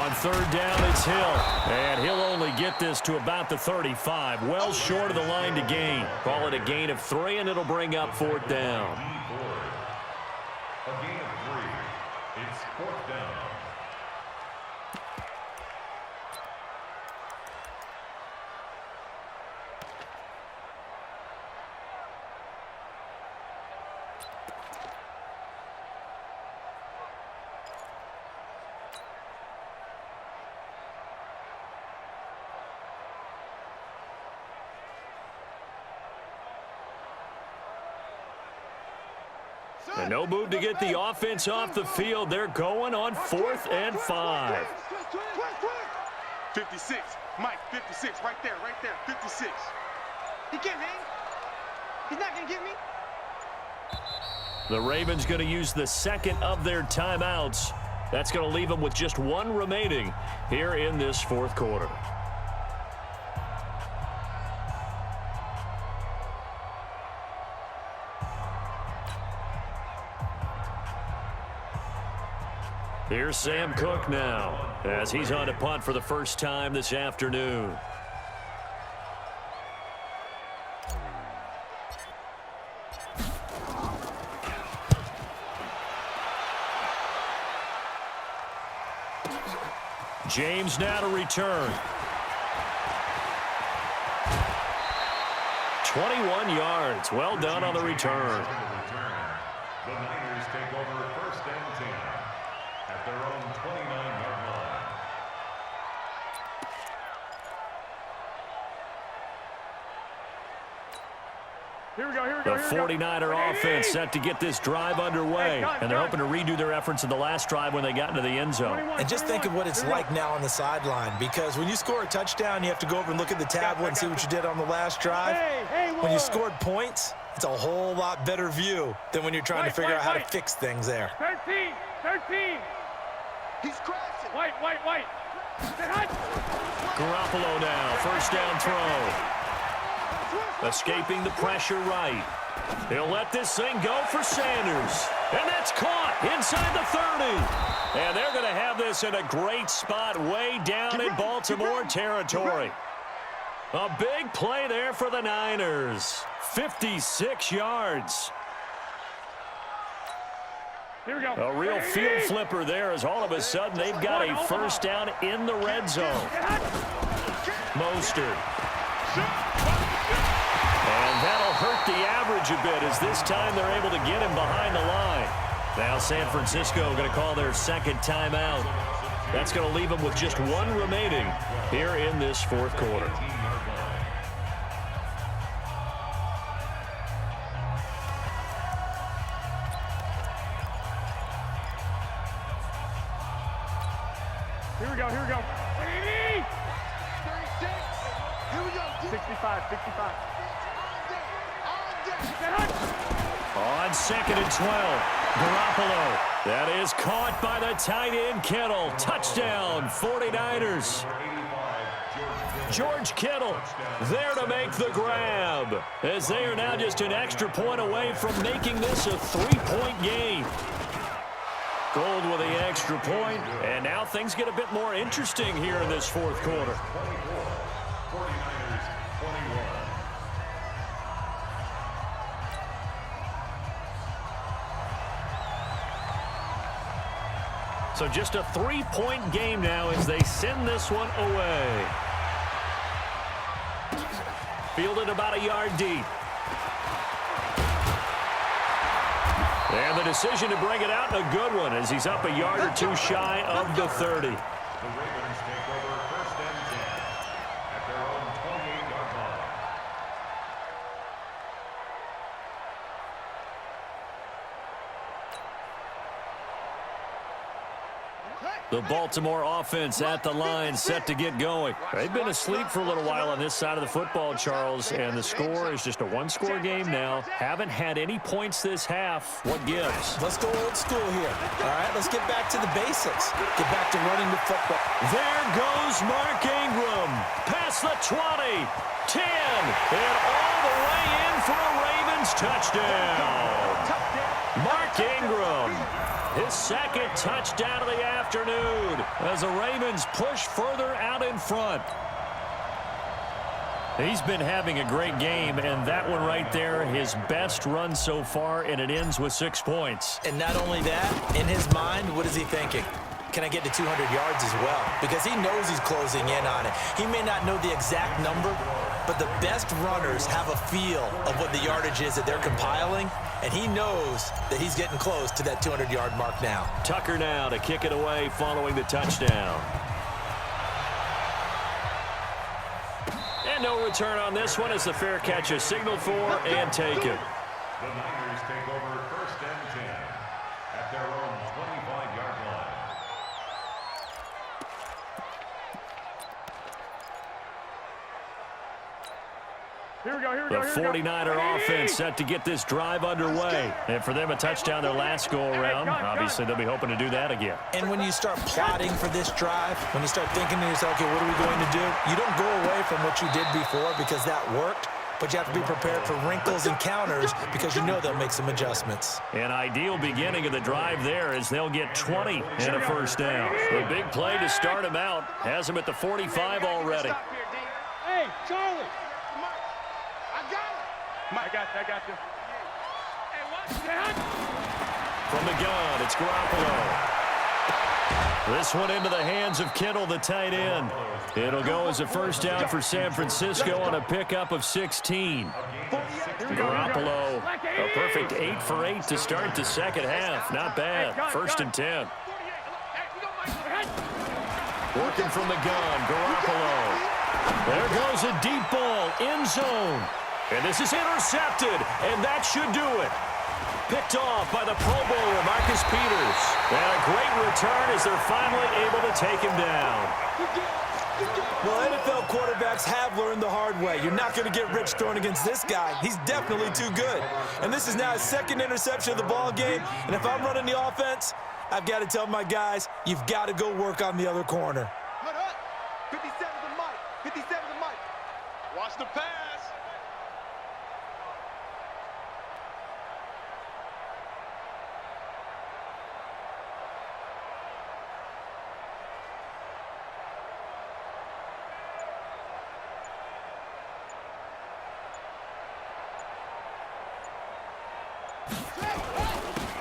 On third down, it's Hill. And he'll only get this to about the 35. Well short of the line to gain. Call it a gain of 3, and it'll bring up fourth down. A gain of 3. It's fourth down. And no move to get the offense off the field. They're going on 4th and 5. 56. Mike, 56. Right there, 56. He can't hang. He's not going to get me. The Ravens going to use the second of their timeouts. That's going to leave them with just 1 remaining here in this fourth quarter. Here's Sam Cook now, as he's on to punt for the first time this afternoon. James now to return. 21 yards. Well done on the return. The Niners take over first and 10 at their own 29-yard line. Here we go. The 49er offense set to get this drive underway, and they're hoping to redo their efforts in the last drive when they got into the end zone. And just think of what it's like now on the sideline, because when you score a touchdown, you have to go over and look at the tablet and see what you did on the last drive. When you scored points, it's a whole lot better view than when you're trying to figure out how to fix things there. 13. He's crashing. White. Garoppolo now, first down throw. Escaping the pressure right. He'll let this thing go for Sanders. And that's caught inside the 30. And they're going to have this in a great spot way down in Baltimore territory. A big play there for the Niners. 56 yards. Here we go. A real field flipper there, as all of a sudden they've got a first down in the red zone. Mostert. And that'll hurt the average a bit, as this time they're able to get him behind the line. Now San Francisco going to call their second timeout. That's going to leave them with just 1 remaining here in this fourth quarter. Here we go. 36. Here we go. 65. On 2nd and 12, Garoppolo. That is caught by the tight end Kittle. Touchdown, 49ers. George Kittle there to make the grab, as they are now just an extra point away from making this a 3-point game. Gold with the extra point, and now things get a bit more interesting here in this fourth quarter. 49ers 21. So just a 3-point game now as they send this one away. Fielded about a yard deep. And the decision to bring it out, a good one, as he's up a yard or 2 shy of the 30. The Ravens take over first and 10 at their own 28-yard line. The Baltimore offense at the line, set to get going. They've been asleep for a little while on this side of the football, Charles, and the score is just a 1-score game now. Haven't had any points this half. What gives? Let's go old school here. All right, let's get back to the basics. Get back to running the football. There goes Mark Ingram. Past the 20, 10, and all the way in for a Ravens touchdown. Mark Ingram, his second touchdown of the afternoon. as the Ravens push further out in front. He's been having a great game, and that one right there, his best run so far, and it ends with 6 points. And not only that, in his mind, what is he thinking? Can I get to 200 yards as well? Because he knows he's closing in on it. He may not know the exact number, but the best runners have a feel of what the yardage is that they're compiling, and he knows that he's getting close to that 200-yard mark now. Tucker now to kick it away following the touchdown. And no return on this one as the fair catch is signaled for and taken. The Niners take over 1st and 10 at their own 25-yard line. Here we go, here we go, The here we go. 49er offense set to get this drive underway. And for them, a touchdown their last go-around. Obviously, they'll be hoping to do that again. And when you start plotting for this drive, when you start thinking to yourself, okay, what are we going to do? You don't go away from what you did before because that worked, but you have to be prepared for wrinkles and counters because you know they'll make some adjustments. An ideal beginning of the drive there as they'll get 20 and a first down. A big play to start him out. Has him at the 45 already. Hey, Charlie. I got you. Hey, watch that. From the gun, it's Garoppolo. This one into the hands of Kittle, the tight end. It'll go as a first down for San Francisco on a pickup of 16. Garoppolo, a perfect 8 for 8 to start the second half. Not bad. 1st and 10. Working from the gun, Garoppolo. There goes a deep ball, end zone. And this is intercepted, and that should do it. Picked off by the Pro Bowler, Marcus Peters. And a great return as they're finally able to take him down. Well, NFL quarterbacks have learned the hard way. You're not going to get rich throwing against this guy. He's definitely too good. And this is now his 2nd interception of the ball game. And if I'm running the offense, I've got to tell my guys, you've got to go work on the other corner. 57 to Mike. 57 to Mike. Watch the pass.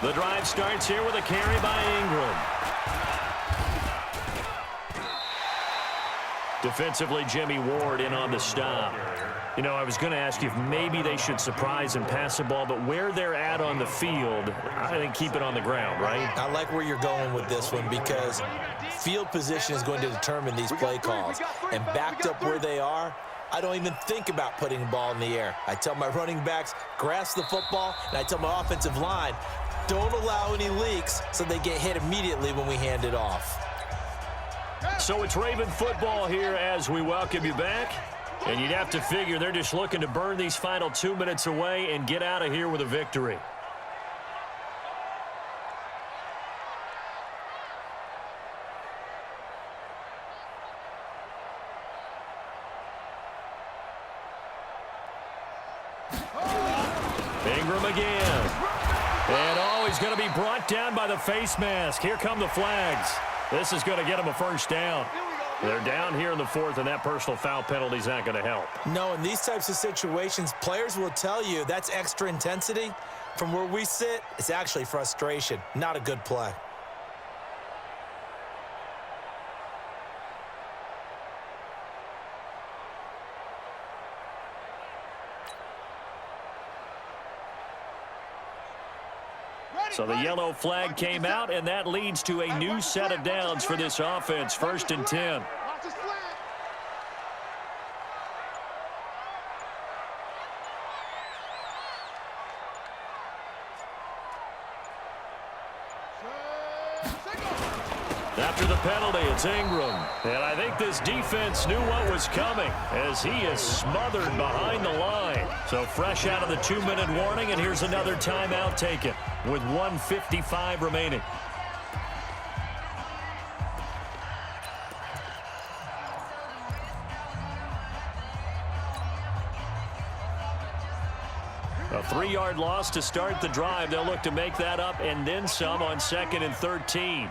The drive starts here with a carry by Ingram. Defensively, Jimmy Ward in on the stop. You know, I was going to ask you if maybe they should surprise and pass the ball, but where they're at on the field, I think keep it on the ground, right? I like where you're going with this one because field position is going to determine these play calls. And backed up where they are, I don't even think about putting the ball in the air. I tell my running backs, grasp the football, and I tell my offensive line, don't allow any leaks so they get hit immediately when we hand it off. So it's Raven football here as we welcome you back. And you'd have to figure they're just looking to burn these final 2 minutes away and get out of here with a victory. Ingram again. And he's going to be brought down by the face mask. Here come the flags. This is going to get him a first down. They're down here in the 4th, and that personal foul penalty is not going to help. No, in these types of situations, players will tell you that's extra intensity. From where we sit, it's actually frustration, not a good play. So the yellow flag came out, and that leads to a new set of downs for this offense. 1st and 10. After the penalty, it's Ingram. And I think this defense knew what was coming as he is smothered behind the line. So fresh out of the 2-minute warning, and here's another timeout taken with 1:55 remaining. A 3-yard loss to start the drive. They'll look to make that up and then some on 2nd and 13.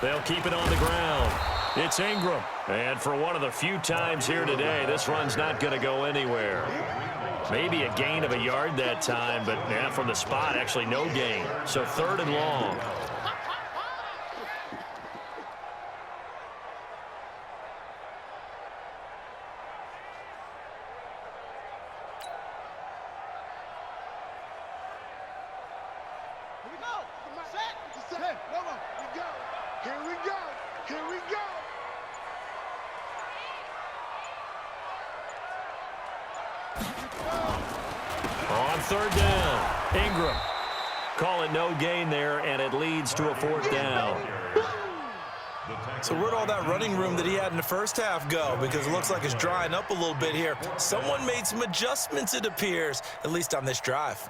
They'll keep it on the ground. It's Ingram. And for one of the few times here today, this run's not going to go anywhere. Maybe a gain of a yard that time, but yeah, from the spot, actually no gain. So 3rd and long. On 3rd down, Ingram. Call it no gain there, and it leads to a 4th down. So where'd all that running room that he had in the first half go? Because it looks like it's drying up a little bit here. Someone made some adjustments, it appears, at least on this drive.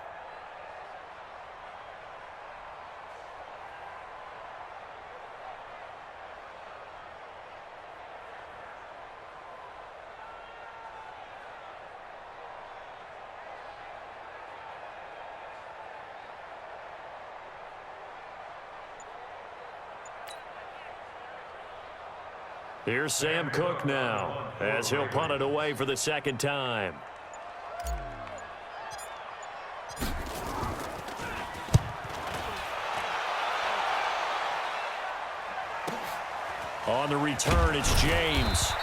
Here's Sam Cook now, as he'll punt it away for the 2nd time. On the return, it's James.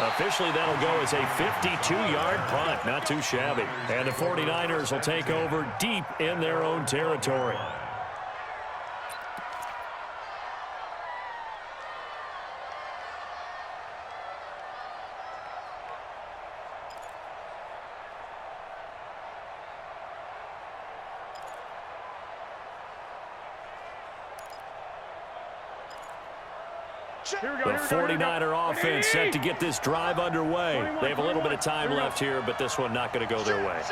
Officially, that'll go as a 52-yard punt. Not too shabby. And the 49ers will take over deep in their own territory. The 49er offense set to get this drive underway. They have a little bit of time left here, but this one not going to go their way.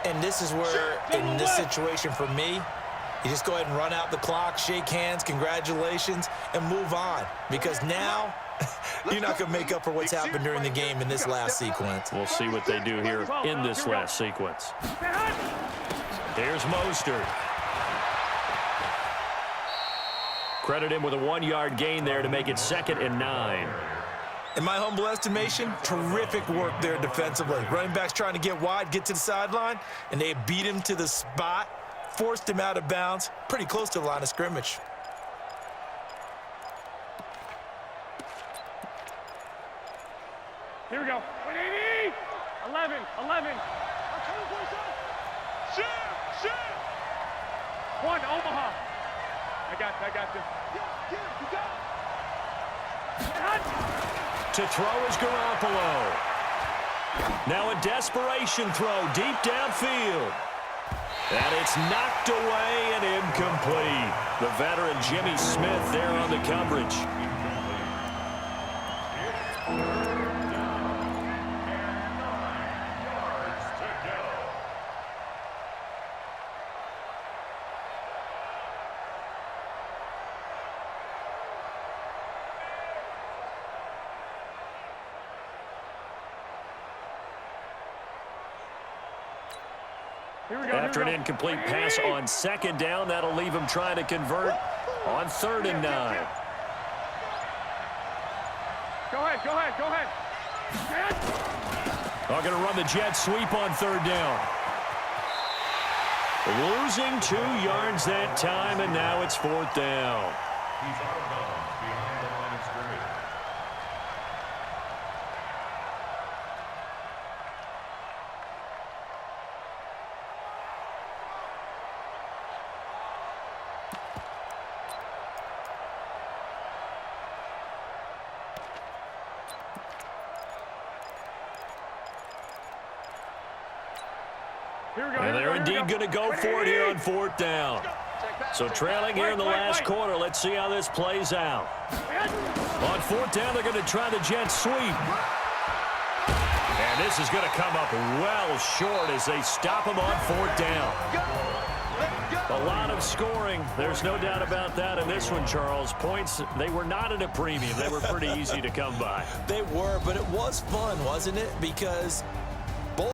And this is where, in this situation for me, you just go ahead and run out the clock, shake hands, congratulations, and move on. Because now, you're not going to make up for what's happened during the game in this last sequence. We'll see what they do here in this last sequence. Here's Mostert. Credit him with a 1-yard gain there to make it 2nd and 9. In my humble estimation, terrific work there defensively. Running backs trying to get wide, get to the sideline, and they beat him to the spot, forced him out of bounds, pretty close to the line of scrimmage. Here we go. 180. 11. Shoot. 1, Omaha. I got you. To throw is Garoppolo. Now a desperation throw deep downfield. And it's knocked away and incomplete. The veteran Jimmy Smith there on the coverage. After an incomplete pass on 2nd down, that'll leave him trying to convert on 3rd and 9. Go ahead. They're going to run the jet sweep on 3rd down. Losing 2 yards that time, and now it's 4th down. He's out of bounds behind the line of scrimmage. And they're indeed going to go for it here on 4th down. So trailing here in the last quarter, let's see how this plays out. On 4th down, they're going to try the jet sweep. And this is going to come up well short as they stop him on 4th down. A lot of scoring. There's no doubt about that in this one, Charles. Points, they were not at a premium. They were pretty easy to come by. They were, but it was fun, wasn't it? Because